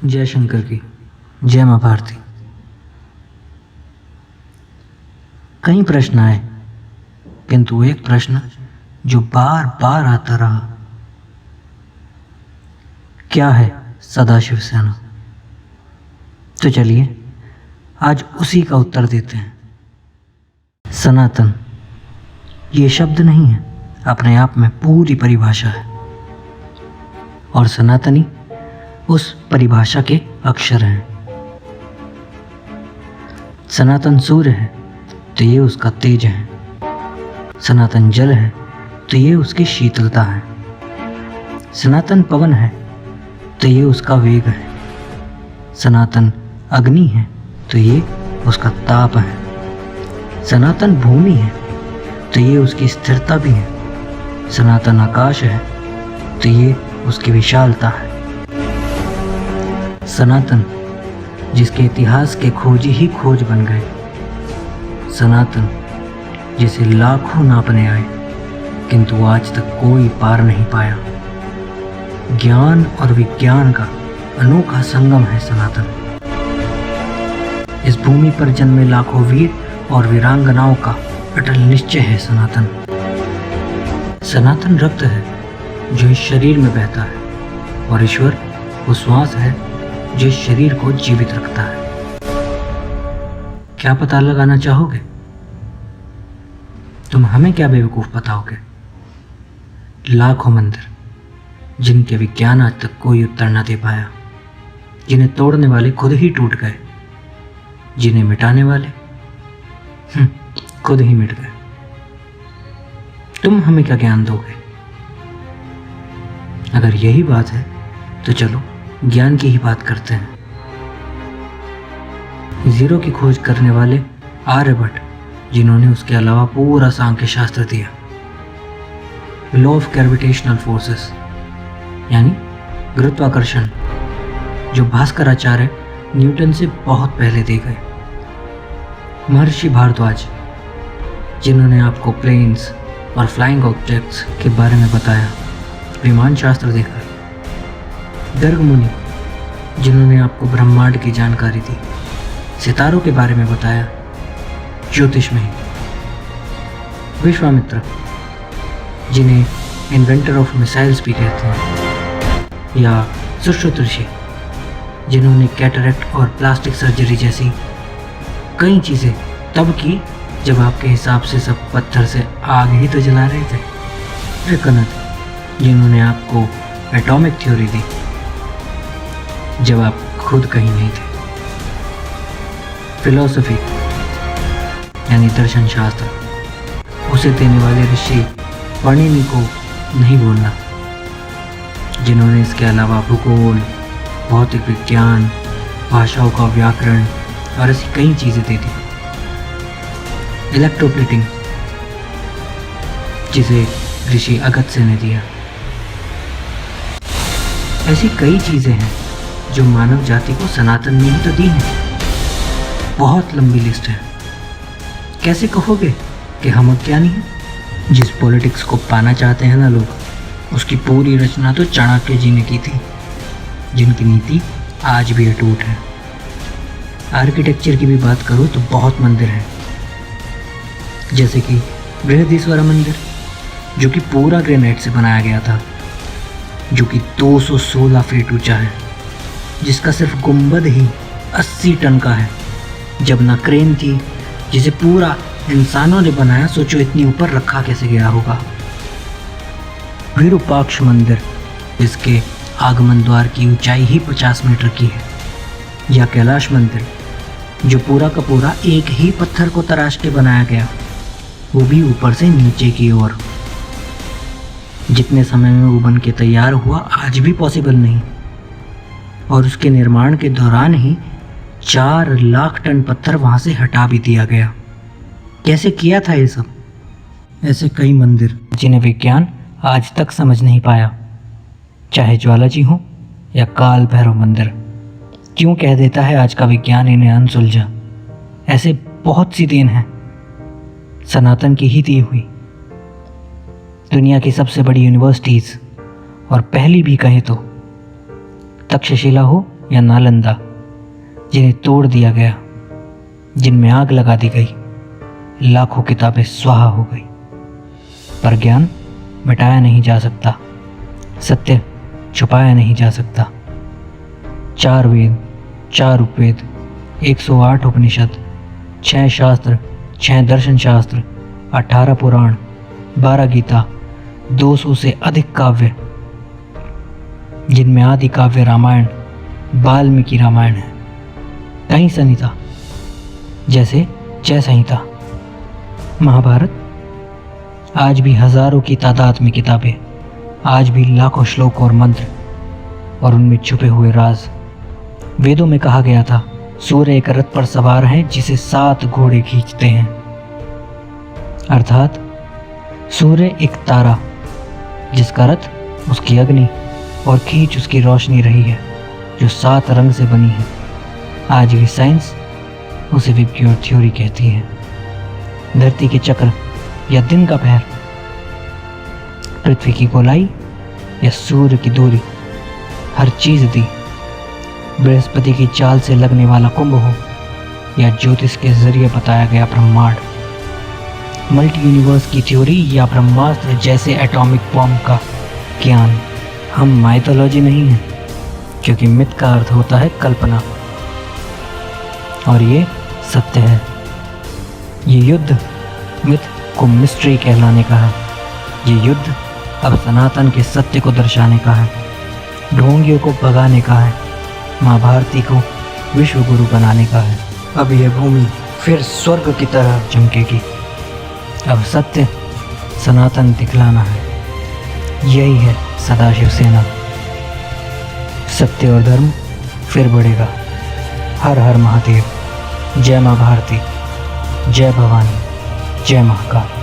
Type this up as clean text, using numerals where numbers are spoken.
जय शंकर की जय माँ भारती। कई प्रश्न आए, किंतु एक प्रश्न जो बार बार आता रहा, क्या है सदाशिव सेना? तो चलिए आज उसी का उत्तर देते हैं। सनातन ये शब्द नहीं है, अपने आप में पूरी परिभाषा है, और सनातनी उस परिभाषा के अक्षर हैं। सनातन सूर्य है तो ये उसका तेज है, सनातन जल है तो ये उसकी शीतलता है, सनातन पवन है तो ये उसका वेग है, सनातन अग्नि है तो ये उसका ताप है, सनातन भूमि है तो ये उसकी स्थिरता भी है, सनातन आकाश है तो ये उसकी विशालता है। सनातन जिसके इतिहास के खोजी ही खोज बन गए, सनातन जिसे लाखों नापने आए किंतु आज तक कोई पार नहीं पाया। ज्ञान और विज्ञान का अनोखा संगम है सनातन। इस भूमि पर जन्मे लाखों वीर और वीरांगनाओं का अटल निश्चय है सनातन। सनातन रक्त है जो इस शरीर में बहता है, और ईश्वर वो श्वास है जो इस शरीर को जीवित रखता है। क्या पता लगाना चाहोगे? तुम हमें क्या बेवकूफ बताओगे? लाखों मंदिर जिनके विज्ञान आज तक कोई उत्तर न दे पाया, जिन्हें तोड़ने वाले खुद ही टूट गए, जिन्हें मिटाने वाले खुद ही मिट गए। तुम हमें क्या ज्ञान दोगे? अगर यही बात है तो चलो ज्ञान की ही बात करते हैं। जीरो की खोज करने वाले आर्यभट्ट, जिन्होंने उसके अलावा पूरा सांख्य शास्त्र दिया। लॉ ऑफ ग्रेविटेशनल फोर्सेस यानी गुरुत्वाकर्षण, जो भास्कराचार्य न्यूटन से बहुत पहले दे गए। महर्षि भारद्वाज, जिन्होंने आपको प्लेन्स और फ्लाइंग ऑब्जेक्ट्स के बारे में बताया, विमान शास्त्र देखा। गर्ग मुनि, जिन्होंने आपको ब्रह्मांड की जानकारी दी, सितारों के बारे में बताया, ज्योतिष में। विश्वामित्र, जिन्हें इन्वेंटर ऑफ मिसाइल्स भी कहते हैं, या सुश्रुत ऋषि, जिन्होंने कैटरेक्ट और प्लास्टिक सर्जरी जैसी कई चीज़ें तब की जब आपके हिसाब से सब पत्थर से आग ही तो जला रहे थे। त्रिकनद, जिन्होंने आपको एटॉमिक थ्योरी दी जब आप खुद कहीं नहीं थे। फिलॉसफी यानी दर्शन शास्त्र, उसे देने वाले ऋषि पाणिनि को नहीं बोलना, जिन्होंने इसके अलावा भूगोल, भौतिक विज्ञान, भाषाओं का व्याकरण और ऐसी कई चीज़ें दे दी। इलेक्ट्रोप्लेटिंग, जिसे ऋषि अगस्त्य ने दिया। ऐसी कई चीज़ें हैं जो मानव जाति को सनातन ने ही तो दी हैं। बहुत लंबी लिस्ट है। कैसे कहोगे कि हम अज्ञानी हैं? जिस पॉलिटिक्स को पाना चाहते हैं ना लोग, उसकी पूरी रचना तो चाणक्य जी ने की थी, जिनकी नीति आज भी अटूट है। आर्किटेक्चर की भी बात करो तो बहुत मंदिर हैं, जैसे कि बृहदीश्वरा मंदिर, जो कि पूरा ग्रेनाइट से बनाया गया था, जो कि 216 फीट ऊंचा है, जिसका सिर्फ गुंबद ही 80 टन का है। जब ना क्रेन थी, जिसे पूरा इंसानों ने बनाया, सोचो इतनी ऊपर रखा कैसे गया होगा। विरूपाक्ष मंदिर, जिसके आगमन द्वार की ऊंचाई ही 50 मीटर की है। या कैलाश मंदिर, जो पूरा का पूरा एक ही पत्थर को तराश के बनाया गया, वो भी ऊपर से नीचे की ओर। जितने समय में वो बन के तैयार हुआ आज भी पॉसिबल नहीं, और उसके निर्माण के दौरान ही 4 लाख टन पत्थर वहाँ से हटा भी दिया गया। कैसे किया था ये सब? ऐसे कई मंदिर जिन्हें विज्ञान आज तक समझ नहीं पाया, चाहे ज्वालाजी हो या काल भैरव मंदिर। क्यों कह देता है आज का विज्ञान इन्हें अनसुलझा? ऐसे बहुत सी देन है सनातन की ही दी हुई। दुनिया की सबसे बड़ी यूनिवर्सिटीज़, और पहली भी कहें तो तक्षशिला हो या नालंदा, जिन्हें तोड़ दिया गया, जिनमें आग लगा दी गई, लाखों किताबें स्वाहा हो गई। पर ज्ञान मिटाया नहीं जा सकता, सत्य छुपाया नहीं जा सकता। 4 वेद, 4 उपवेद, 108 उपनिषद, 6 शास्त्र, 6 दर्शन शास्त्र, 18 पुराण, 12 गीता, 200 से अधिक काव्य, जिनमें आदि काव्य रामायण, वाल्मीकि रामायण है। कई संहिता जैसे जय संहिता, महाभारत, आज भी हजारों की तादाद में किताबें, आज भी लाखों श्लोक और मंत्र और उनमें छुपे हुए राज। वेदों में कहा गया था, सूर्य एक रथ पर सवार है जिसे 7 घोड़े खींचते हैं। अर्थात सूर्य एक तारा जिसका रथ उसकी अग्नि और खींच उसकी रोशनी रही है, जो 7 रंग से बनी है। आज भी साइंस उसे विबग्योर थ्योरी कहती है। धरती के चक्र या दिन का पहर, पृथ्वी की गोलाई या सूर्य की दूरी, हर चीज दी। बृहस्पति की चाल से लगने वाला कुंभ हो या ज्योतिष के जरिए बताया गया ब्रह्मांड, मल्टी यूनिवर्स की थ्योरी या ब्रह्मास्त्र जैसे एटॉमिक बॉम्ब का ज्ञान। हम माइथोलॉजी नहीं है, क्योंकि मिथ का अर्थ होता है कल्पना, और ये सत्य है। ये युद्ध मिथ को मिस्ट्री कहलाने का है। ये युद्ध अब सनातन के सत्य को दर्शाने का है, ढोंगियों को भगाने का है, माँ भारती को विश्व गुरु बनाने का है। अब यह भूमि फिर स्वर्ग की तरह चमकेगी। अब सत्य सनातन दिखलाना है। यही है सदाशिव सेना। सत्य और धर्म फिर बढ़ेगा। हर हर महादेव। जय माँ भारती, जय भवानी, जय महाकाल।